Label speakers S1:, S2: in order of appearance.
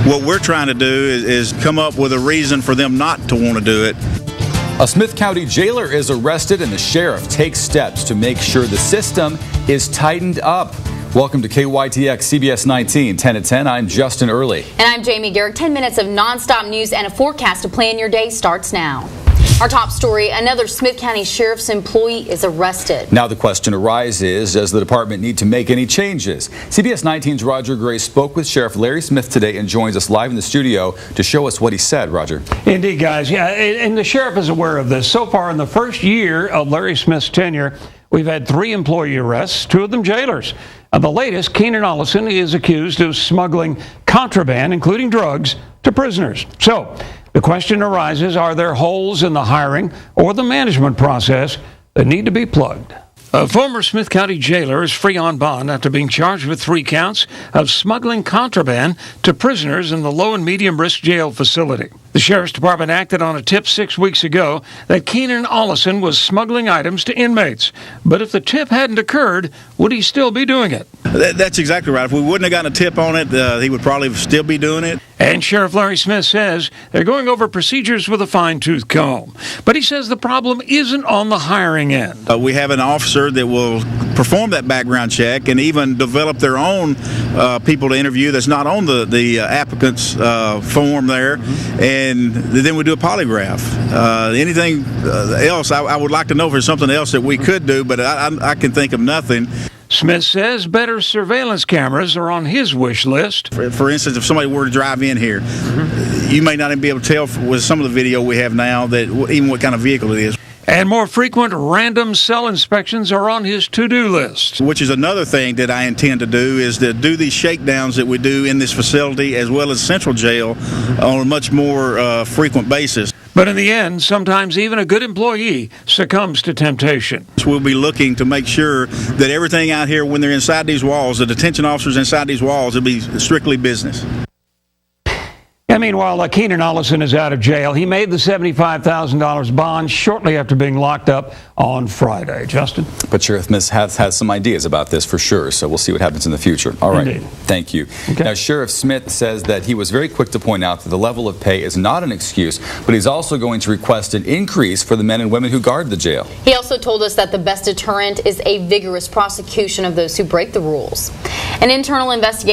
S1: What we're trying to do is come up with a reason for them not to want to do it.
S2: A Smith County jailer is arrested, and the sheriff takes steps to make sure the system is tightened up. Welcome to KYTX CBS 19, 10 at 10. I'm Justin Early.
S3: And I'm Jamie Garrick. 10 minutes of nonstop news and a forecast to plan your day starts now. Our top story, another Smith County Sheriff's employee is arrested.
S2: Now the question arises, does the department need to make any changes? CBS 19's Roger Gray spoke with Sheriff Larry Smith today and joins us live in the studio to show us what he said. Roger.
S4: Indeed, guys. Yeah, and the sheriff is aware of this. So far in the first year of Larry Smith's tenure, we've had 3 employee arrests, 2 of them jailers. The latest, Keenan Olison, is accused of smuggling contraband, including drugs, to prisoners. So the question arises, are there holes in the hiring or the management process that need to be plugged? A former Smith County jailer is free on bond after being charged with 3 counts of smuggling contraband to prisoners in the low and medium risk jail facility. The Sheriff's Department acted on a tip 6 weeks ago that Keenan Olison was smuggling items to inmates. But if the tip hadn't occurred, would he still be doing it?
S1: That's exactly right. If we wouldn't have gotten a tip on it, he would probably still be doing it.
S4: And Sheriff Larry Smith says they're going over procedures with a fine-tooth comb. But he says the problem isn't on the hiring end.
S1: We have an officer that will perform that background check and even develop their own people to interview that's not on the applicant's form there. And then we do a polygraph. Anything else, I would like to know if there's something else that we could do, but I can think of nothing.
S4: Smith says better surveillance cameras are on his wish list.
S1: For instance, if somebody were to drive in here, you may not even be able to tell with some of the video we have now that even what kind of vehicle it is.
S4: And more frequent random cell inspections are on his to-do list.
S1: Which is another thing that I intend to do, is to do these shakedowns that we do in this facility as well as Central Jail on a much more frequent basis.
S4: But in the end, sometimes even a good employee succumbs to temptation.
S1: We'll be looking to make sure that everything out here, when they're inside these walls, the detention officers inside these walls, will be strictly business.
S4: And meanwhile, Keenan Olison is out of jail. He made the $75,000 bond shortly after being locked up on Friday. Justin?
S2: But Sheriff Smith has some ideas about this for sure, so we'll see what happens in the future. All right.
S4: Indeed.
S2: Thank you.
S4: Okay.
S2: Now, Sheriff Smith says that he was very quick to point out that the level of pay is not an excuse, but he's also going to request an increase for the men and women who guard the jail.
S3: He also told us that the best deterrent is a vigorous prosecution of those who break the rules. An internal investigation